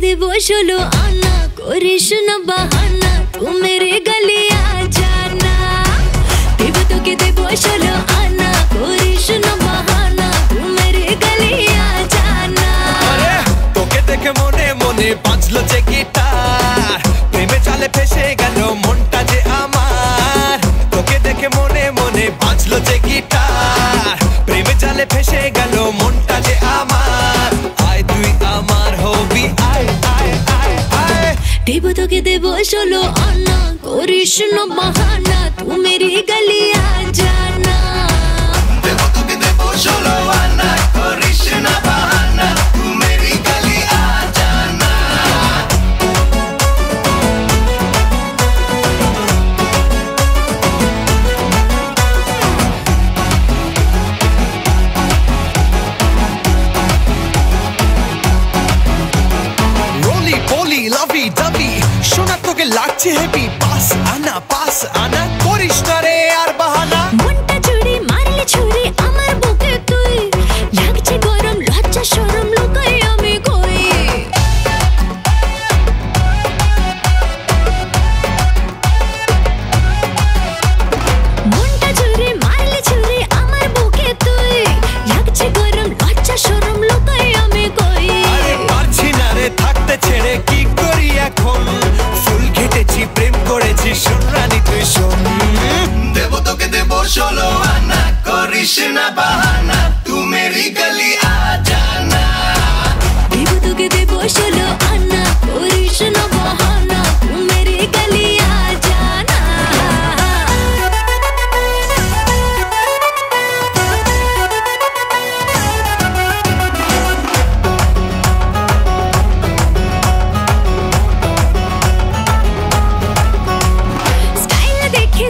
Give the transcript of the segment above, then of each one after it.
देबो 16 आना, करिस ना बहाना, तू मेरे गली आ जाना। देबो तोके देबो 16 आना, करिस ना बहाना, तू मेरे गली आ जाना। अरे तोके देखे मने मने बाजलो जे गिटार, प्रेमे जाले फेসে গেল মনটা যে আমার। তোকে দেখে মনে মনে বাজলো যে গিটার, প্রেমে জালে ফেসে গেল মনটা যে আমার। আয় তুই আমার হবি, আয় আয় আয় আয়। देबो तोके देबो 16 आना, करिस ना बहाना, तू मेरी गली आ जाना। देबो तोके देबो 16 आना, करिस ना बहाना, तू मेरी गली आ जाना। रोली पोली लवी डबी শোনা তোকে লাগছে হেভি, পাস আনা করিস না রে আর বাহানা। মনটা চুরি মারলে ছুরি আমার বুকে তুই, লাগছে গরম লজ্জা শরম লুকাই আমি কই। মনটা চুরি মারলে ছুরি আমার বুকে তুই, লাগছে গরম লজ্জা শরম লুকাই আমি কই। আরে পারছি না রে থাকতে ছেড়ে, কি করি এখন? ফুল ঘেটেছি প্রেম করেছি, শোন রানী তুই শোন। দেবো তোকে দেবো 16 আনা, করিস না বাহানা, তু মেরি গলি আ জানা। देबो तोके देबो 16 आना, करिस ना बहाना, तू मेरी गली आ जाना।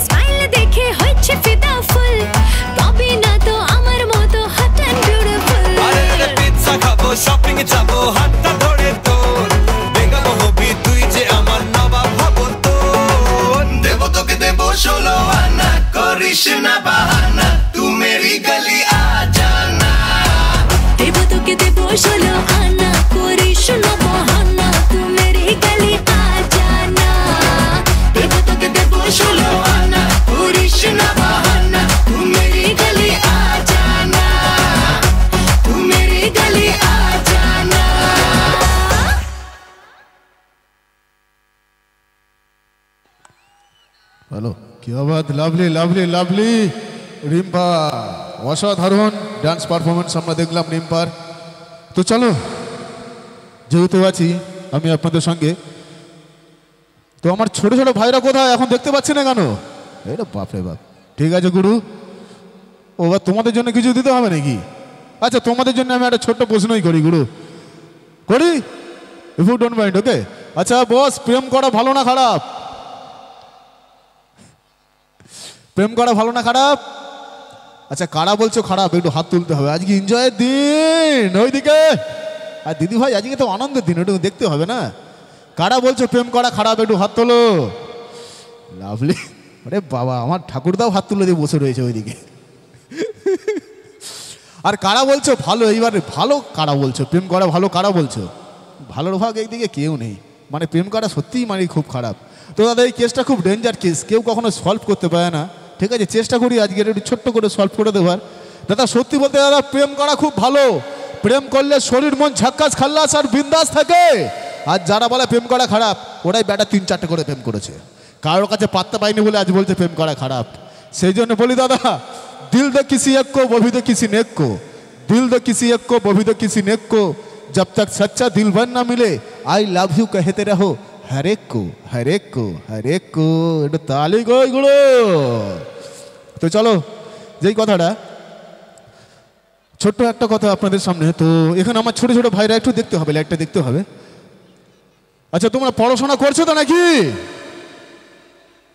স্মাইল দেখে হচ্ছে ফিদা ফুল, পাবি না তো আমার মতো হট এন্ড বিউটিফুল। আরে পিৎজা খাবো, শপিং যাবো, হাতটা ধরে তোর বেঙ্গালো হবি তুই যে আমার নবাব ভাবো তোর। দেবো তোকে দেবো 16 আনা, করিস না বাহানা, তু মেরি গলি আ জানা। देबो तोके देबो 16 आना, करिस ना बहाना, तू मेरी गली आ जाना। देबो तोके देबो 16 आना, करिस ना बहाना, तू मेरी गली आ जाना, तू मेरी गली आ जाना। হ্যালো, কি Baat, lovely lovely lovely. Rimpa অসাধারণ ডান্স পারফরমেন্স আমরা দেখলাম রিম্পার। তো চলো, যেহেতু আছি আমি আপনাদের সঙ্গে, তো আমার ছোট ছোট ভাইরা কোথায় এখন দেখতে পাচ্ছি না কেন? এটা বাপরে বাপ। ঠিক আছে গুরু, ও তোমাদের জন্য কিছু দিতে হবে নাকি? আচ্ছা, তোমাদের জন্য আমি একটা ছোট্ট প্রশ্নই করি গুরু, করি, ইফ ইউ ডোন্ট মাইন্ড। ওকে, আচ্ছা বস, প্রেম করা ভালো না খারাপ? প্রেম করা ভালো না খারাপ? আচ্ছা, কারা বলছো খারাপ একটু হাত তুলতে হবে। আজকে এনজয়ের দিন ওইদিকে, আর দিদি ভাই আজকে তো আনন্দের দিন, একটু দেখতে হবে না? কারা বলছো প্রেম করা খারাপ একটু হাত তোলো। লাভলি, আরে বাবা, আমার ঠাকুরদাও হাত তুলে দিয়ে বসে রয়েছে ওইদিকে। আর কারা বলছো ভালো, এইবারে ভালো কারা বলছো প্রেম করা ভালো, কারা বলছো? ভালোর ভাগ একদিকে কেউ নেই, মানে প্রেম করা সত্যিই মানে খুব খারাপ। তো দাদা, এই কেসটা খুব ডেঞ্জার কেস, কেউ কখনো সলভ করতে পারে না। ঠিক আছে, চেষ্টা করি আজকে একটু ছোট্ট করে সলভ করে দেবার। দাদা সত্যি বলতে দাদা, প্রেম করা খুব ভালো। প্রেম করলে শরীর মন ঝাক্কাস খাল্লাস আর বিন্দাস থাকে। আর যারা বলে প্রেম করা খারাপ, ওরাই বেটা 3-4টে করে প্রেম করেছে, কারোর কাছে পাত্তা পাইনি বলে আজ বলছে প্রেম করা খারাপ। সেই জন্য বলি দাদা, দিল দে কিসি এক কো বভি দে কিসি নেক কো, দিল দে কিসি এক কো বভি দে কিসি নেক কো, जब तक सच्चा दिलबर ना मिले आई लव यू कहते रहो हर एक को हर एक को हर एक को। এটা তালি কই গুলো। তো চলো, যেই কথাটা ছোট্ট একটা কথা আপনাদের সামনে, তো এখানে আমার ছোট ছোট ভাইরা একটু দেখতে হবে, লাইটটা দেখতে হবে। আচ্ছা, তোমরা পড়াশোনা করছো তো নাকি?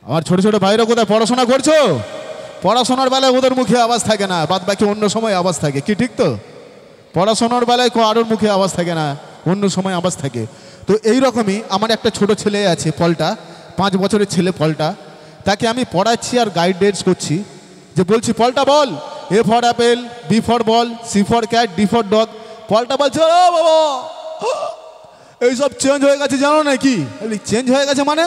আমার ছোট ছোট ভাইরা কোথায় পড়াশোনা করছো? পড়াশোনার বেলায় ওদের মুখে আওয়াজ থাকে না, বাদ বাকি অন্য সময় আওয়াজ থাকে, কি ঠিক তো? পড়াশোনার বেলায় কারোর মুখে আওয়াজ থাকে না, অন্য সময় আওয়াজ থাকে। তো এইরকমই আমার একটা ছোট ছেলে আছে পলটা, 5 বছরের ছেলে পলটা, তাকে আমি পড়াচ্ছি আর গাইডেন্স করছি, যে বলছি পলটা বল, A for apple, B for ball, C for cat, D for dog. পলটা বলছে ও বাবা এইসব চেঞ্জ হয়ে গেছে জানো নাকি? চেঞ্জ হয়ে গেছে মানে?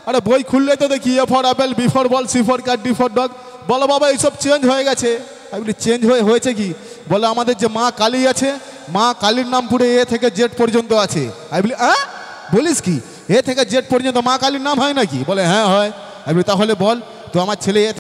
আরে বই খুললে তো দেখি A for apple, B for ball, C for cat, D for dog. বলো বাবা এইসব চেঞ্জ হয়ে গেছে। আমি বলি চেঞ্জ হয়েছে কি? বলে আমাদের যে মা কালী আছে, মা কালীর নাম পুরো এ থেকে জেড পর্যন্ত আছে। আমি বলি বলিস কি, এ থেকে জেড পর্যন্ত মা কালীর নাম হয় নাকি? বলে হ্যাঁ হয়। আমি বলি তাহলে বল তো আমার ছেলে